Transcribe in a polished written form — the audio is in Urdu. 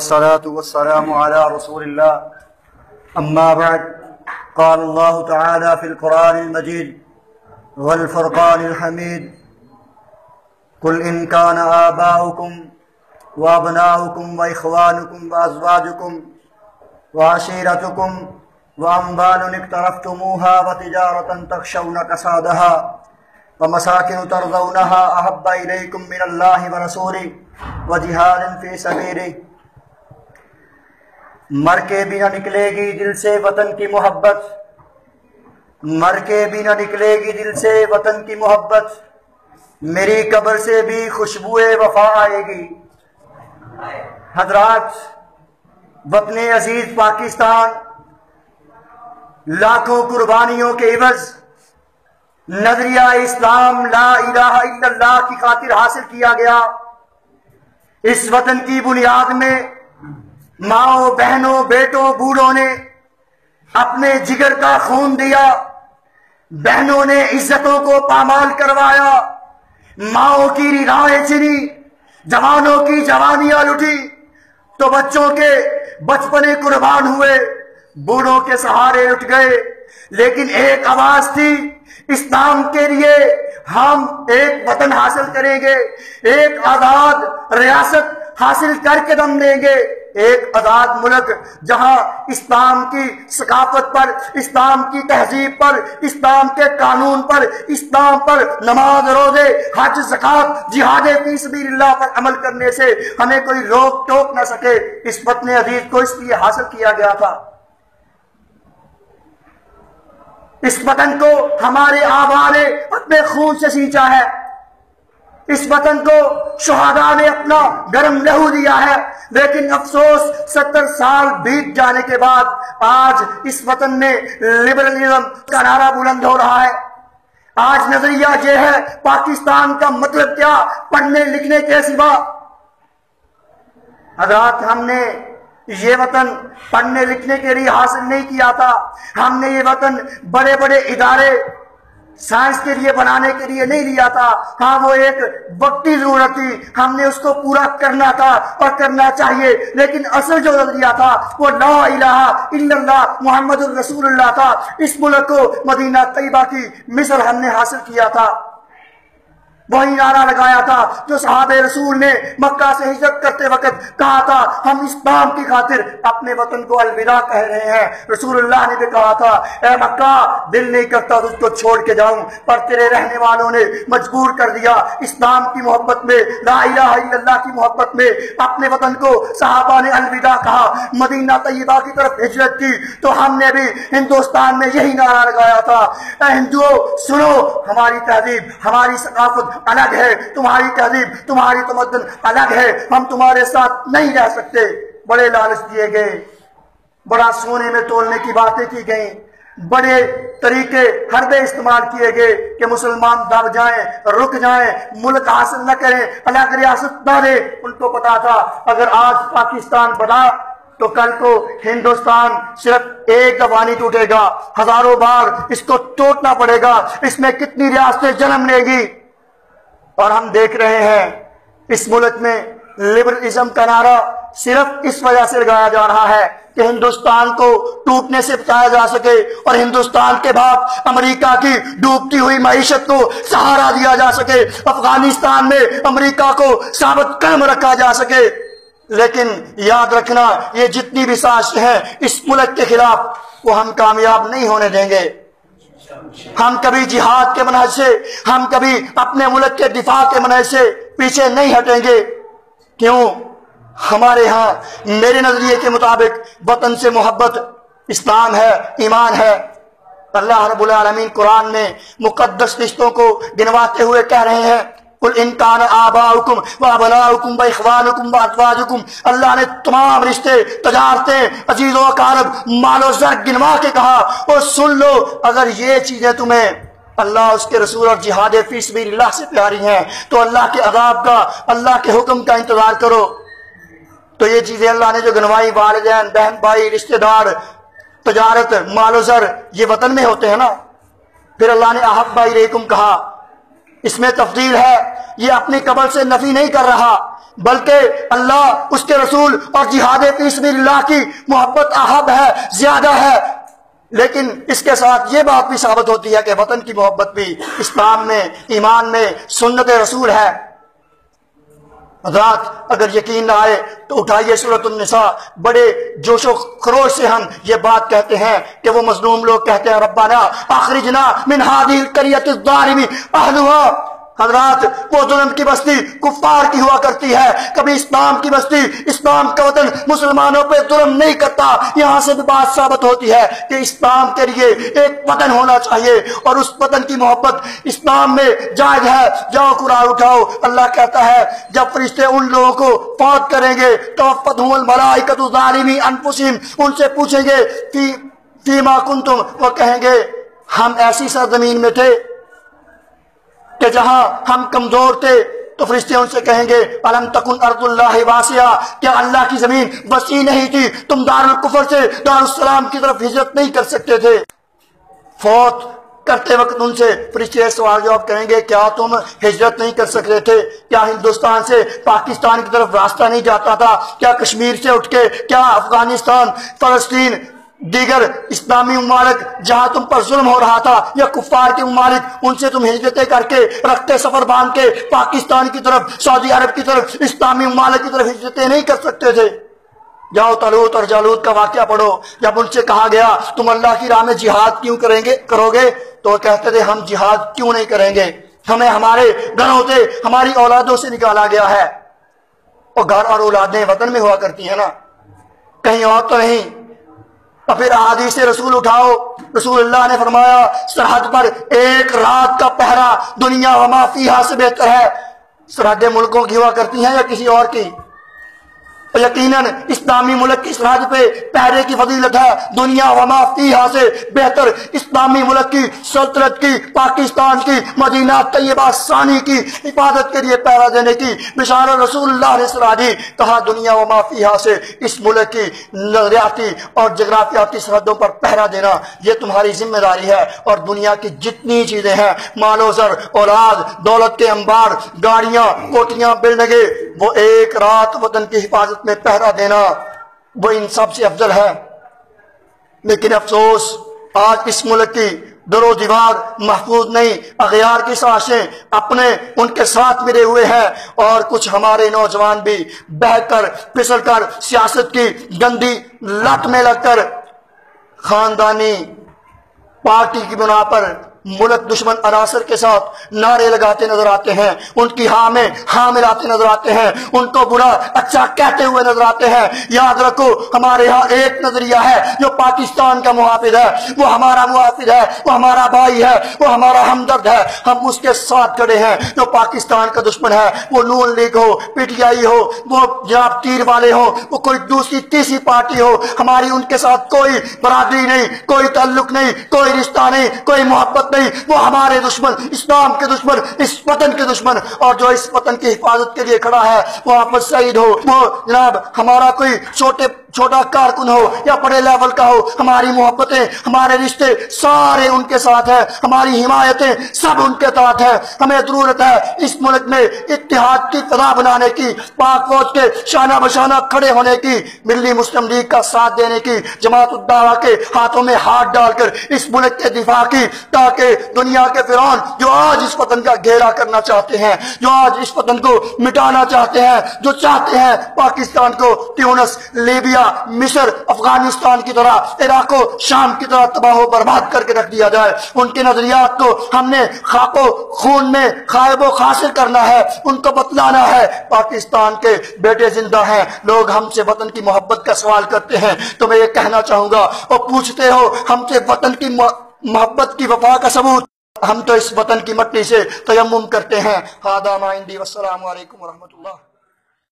الصلاة والسلام على رسول الله أما بعد قال الله تعالى في القرآن المجيد والفرقان الحميد قل إن كان آباؤكم وأبناؤكم وإخوانكم وأزواجكم وعشيرتكم وأموال اقترفتموها وتجارة تخشون كسادها ومساكن ترضونها أحب إليكم من الله ورسوله وجهاد في سبيله مر کے بھی نہ نکلے گی دل سے وطن کی محبت، مر کے بھی نہ نکلے گی دل سے وطن کی محبت، میری قبر سے بھی خوشبوئے وفا آئے گی۔ حضرات، وطن عزیز پاکستان لاکھوں قربانیوں کے عوض نظریہ اسلام لا الہ الا اللہ کی خاطر حاصل کیا گیا۔ اس وطن کی بنیاد میں ماؤں، بہنوں، بیٹوں، بوڑھوں نے اپنے جگر کا خون دیا، بہنوں نے عزتوں کو پامال کروایا، ماؤں کی ریڑھائیں چنی، جوانوں کی جوانیاں لٹی تو بچوں کے بچپنے قربان ہوئے، بوڑھوں کے سہارے لٹ گئے، لیکن ایک آواز تھی، اسلام کے لیے ہم ایک وطن حاصل کریں گے، ایک آزاد ریاست حاصل کر کے دم دیں گے، ایک آزاد ملک جہاں اسلام کی ثقافت پر، اسلام کی تہذیب پر، اسلام کے قانون پر، اسلام پر نماز، روزے، حج، زکوٰۃ، جہاد فی سبیل اللہ پر عمل کرنے سے ہمیں کوئی روک ٹوک نہ سکے۔ اس وطن عزیز کو اس لیے حاصل کیا گیا تھا۔ اس وطن کو ہمارے آباء نے اپنے خون سے سینچا ہے، اس وطن کو شہداء نے اپنا گرم لہو دیا ہے، لیکن افسوس 70 سال بیت جانے کے بعد آج اس وطن میں لبرلزم کا نعرہ بلند ہو رہا ہے۔ آج نظریہ یہ ہے پاکستان کا مطلب کیا، پڑھنے لکھنے کے سوا۔ حضرات، ہم نے یہ وطن پڑھنے لکھنے کے لیے حاصل نہیں کیا تھا، ہم نے یہ وطن بڑے بڑے ادارے سائنس کے لیے بنانے کے لیے نہیں لیا تھا، ہاں وہ ایک وقتی ضرورت تھی، ہم نے اس کو پورا کرنا تھا اور کرنا چاہیے، لیکن اصل جو نظریہ تھا وہ لا الہ الا اللہ محمد الرسول اللہ تھا۔ اس ملک کو مدینہ طیبہ کی مصر ہم نے حاصل کیا تھا، وہی نعرہ لگایا تھا جو صحابہ رسول نے مکہ سے ہجرت کرتے وقت کہا تھا، ہم اسلام کی خاطر اپنے وطن کو الوداع کہہ رہے ہیں۔ رسول اللہ نے بھی کہا تھا، اے مکہ، دل نہیں کرتا تجھ کو چھوڑ کے جاؤں، پر تیرے رہنے والوں نے مجبور کر دیا۔ اسلام کی محبت میں، لا الہ الا اللہ کی محبت میں اپنے وطن کو صحابہ نے الوداع کہا، مدینہ طیبہ کی طرف ہجرت کی، تو ہم نے بھی ہندوستان میں یہی نعرہ لگایا تھا، اے ہندوؤں سنو، ہماری تہذیب، ہماری ثقافت الگ ہے، تمہاری تہذیب، تمہاری تمدن الگ ہے، ہم تمہارے ساتھ نہیں رہ سکتے۔ بڑے لالچ دیے گئے، بڑا سونے میں تولنے کی باتیں کی گئیں، بڑے طریقے حربے استعمال کیے گئے کہ مسلمان دب جائیں، رک جائیں، ملک حاصل نہ کریں، الگ ریاست نہ دیں۔ ان کو پتا تھا اگر آج پاکستان بنا تو کل کو ہندوستان صرف ایک دفعہ نہیں ٹوٹے گا، ہزاروں بار اس کو توڑنا پڑے گا، اس میں کتنی ریاستیں جنم لے گی۔ اور ہم دیکھ رہے ہیں اس ملک میں لبرلزم کا نعرہ صرف اس وجہ سے لگایا جا رہا ہے کہ ہندوستان کو ٹوٹنے سے بچایا جا سکے اور ہندوستان کے بعد امریکہ کی ڈوبتی ہوئی معیشت کو سہارا دیا جا سکے، افغانستان میں امریکہ کو ثابت قدم رکھا جا سکے۔ لیکن یاد رکھنا، یہ جتنی بھی سازشیں ہیں اس ملک کے خلاف، وہ ہم کامیاب نہیں ہونے دیں گے۔ ہم کبھی جہاد کے منہج سے، ہم کبھی اپنے ملک کے دفاع کے منہج سے پیچھے نہیں ہٹیں گے۔ کیوں؟ ہمارے ہاں میرے نظریے کے مطابق وطن سے محبت اسلام ہے، ایمان ہے۔ اللہ رب العالمین قرآن میں مقدس رشتوں کو گنواتے ہوئے کہہ رہے ہیں، قل ان کان آباؤکم وابناؤکم واخوانکم وازواجکم، اللہ نے تمام رشتے، تجارتیں، عزیز و اقارب، مال و زر گنوا کے کہا، اور سن لو اگر یہ چیزیں تمہیں اللہ، اس کے رسول اور جہاد فی سبیل اللہ سے پیاری ہیں تو اللہ کے عذاب کا، اللہ کے حکم کا انتظار کرو۔ تو یہ چیزیں اللہ نے جو گنوائی، والدین، بہن بھائی، رشتہ دار، تجارت، مال و زر، یہ وطن میں ہوتے ہیں نا۔ پھر اللہ نے احب الیکم کہا، اس میں تفضیل ہے، یہ اپنی قبل سے نفی نہیں کر رہا، بلکہ اللہ، اس کے رسول اور جہاد فی سبیل اللہ کی محبت احب ہے، زیادہ ہے۔ لیکن اس کے ساتھ یہ بات بھی ثابت ہوتی ہے کہ وطن کی محبت بھی اسلام میں، ایمان میں سنت رسول ہے۔ حضرات اگر یقین نہ آئے تو اٹھائیے سورۃ النساء، بڑے جوش و خروش سے ہم یہ بات کہتے ہیں کہ وہ مظلوم لوگ کہتے ہیں ربنا اخرجنا من هذه القرية الظالم اهلها۔ حضرات وہ ظلم کی بستی کفار کی ہوا کرتی ہے، کبھی اسلام کی بستی، اسلام کا وطن مسلمانوں پہ ظلم نہیں کرتا۔ یہاں سے بھی بات ثابت ہوتی ہے کہ اسلام کے لیے ایک وطن ہونا چاہیے اور اس وطن کی محبت اسلام میں جائز ہے۔ جاؤ قرآن اٹھاؤ، اللہ کہتا ہے جب فرشتے ان لوگوں کو فوت کریں گے توفتہم الملائکۃ ظالمی انفسہم، ان سے پوچھیں گے فیما کنتم، وہ کہیں گے ہم ایسی سرزمین میں تھے کہ جہاں ہم کمزور تھے، تو فرشتے ان سے کہیں گے الم تکن ارض اللہ واسعہ، کیا اللہ کی زمین وسیع نہیں تھی؟ تم دار الکفر سے دار السلام کی طرف ہجرت نہیں کر سکتے تھے؟ فوت کرتے وقت ان سے فرشتے سوال جواب کریں گے کیا تم ہجرت نہیں کر سکتے تھے؟ کیا ہندوستان سے پاکستان کی طرف راستہ نہیں جاتا تھا؟ کیا کشمیر سے اٹھ کے، کیا افغانستان، فلسطین، دیگر اسلامی ممالک جہاں تم پر ظلم ہو رہا تھا، یا کفار کے ممالک، ان سے تم ہجرتیں کر کے رکھتے سفر باندھ کے پاکستان کی طرف، سعودی عرب کی طرف، اسلامی ممالک کی طرف ہجرتیں نہیں کر سکتے تھے؟ جاؤ طالوت اور جالوت کا واقعہ پڑھو، جب ان سے کہا گیا تم اللہ کی راہ میں جہاد کیوں کرو گے تو وہ کہتے تھے ہم جہاد کیوں نہیں کریں گے، ہمیں ہمارے گھروں سے، ہماری اولادوں سے نکالا گیا ہے۔ اور گھر اور اولادیں وطن میں ہوا کرتی ہیں نا، کہیں اور تو نہیں۔ اور پھر احادیث رسول اٹھاؤ، رسول اللہ نے فرمایا سرحد پر ایک رات کا پہرا دنیا وما فیہا سے بہتر ہے۔ سرحدیں ملکوں کی ہوا کرتی ہیں یا کسی اور کی؟ یقیناً اسلامی ملک کی سرحد پہ پہرے کی فضیلت ہے، دنیا وما فیہا سے بہتر اسلامی ملک کی، سلطنت کی، پاکستان کی، مدینہ طیبہ ثانی کی حفاظت کے لیے پہرا دینے کی بشارت رسول اللہ نے سنا دی۔ کہا دنیا وما فیہا سے اس ملک کی نظریاتی اور جغرافیاتی سرحدوں پر پہرا دینا یہ تمہاری ذمہ داری ہے۔ اور دنیا کی جتنی چیزیں ہیں، مال و زر، اولاد، دولت کے انبار، گاڑیاں، کوٹیاں، بلڈنگیں، وہ ایک رات وطن کی حفاظت میں پہرا دینا وہ ان سب سے افضل ہے۔ لیکن افسوس آج اس ملک کی در و دیوار محفوظ نہیں، اغیار کی سازشیں اپنے ان کے ساتھ ملے ہوئے ہیں، اور کچھ ہمارے نوجوان بھی بہہ کر پھسل کر سیاست کی گندی لت میں لگ کر خاندانی پارٹی کی بنا پر ملک دشمن عناصر کے ساتھ نعرے لگاتے نظر آتے ہیں، ان کی ہاں میں ہاں ملاتے نظر آتے ہیں، ان کو برا اچھا کہتے ہوئے نظر آتے ہیں۔ یاد رکھو ہمارے ہاں ایک نظریہ ہے جو پاکستان کا محافظ ہے، وہ ہمارا محافظ ہے، وہ ہمارا بھائی ہے، وہ ہمارا ہمدرد ہے، ہم اس کے ساتھ کھڑے ہیں۔ جو پاکستان کا دشمن ہے، وہ نون league who, P T I ہو، وہ جناب تیر والے ہو، وہ کوئی دوسری تیسری پارٹی ہو، ہماری ان کے ساتھ کوئی برادری نہیں، کوئی تعلق نہیں، کوئی رشتہ نہیں، کوئی محبت نہیں، وہ ہمارے دشمن، اسلام کے دشمن، اس وطن کے دشمن، اور جو اس وطن کی حفاظت کے لیے کھڑا ہے وہ آپ سعید ہو، وہ جناب ہمارا کوئی چھوٹا کارکن ہو یا بڑے لیول کا ہو، ہماری محبتیں، ہمارے رشتے سارے ان کے ساتھ ہیں، ہماری حمایتیں سب ان کے ساتھ ہیں۔ ہمیں ضرورت ہے اس ملک میں اتحاد کی فضا بنانے کی، پاک فوج کے شانہ بشانہ کھڑے ہونے کی، ملی مسلم لیگ کا ساتھ دینے کی، جماعت الدعوہ کے ہاتھوں میں ہاتھ ڈال کر اس ملک کے دفاع کی، تاکہ دنیا کے فرعون جو آج اس وطن کا گھیرا کرنا چاہتے ہیں، جو آج اس وطن کو مٹانا چاہتے ہیں، جو چاہتے ہیں پاکستان کو تیونس، لیبیا، مصر، افغانستان کی طرح، عراق و شام کی طرح تباہ و برباد کر کے رکھ دیا جائے، ان کے نظریات کو ہم نے خاک و خون میں خائب و خاسر کرنا ہے، ان کو بتلانا ہے پاکستان کے بیٹے زندہ ہیں۔ لوگ ہم سے وطن کی محبت کا سوال کرتے ہیں تو میں یہ کہنا چاہوں گا، اور پوچھتے ہو ہم سے وطن کی محبت کی وفا کا ثبوت، ہم تو اس وطن کی مٹی سے تیمم کرتے ہیں۔ ہذا ما عندی والسلام علیکم ورحمۃ اللہ۔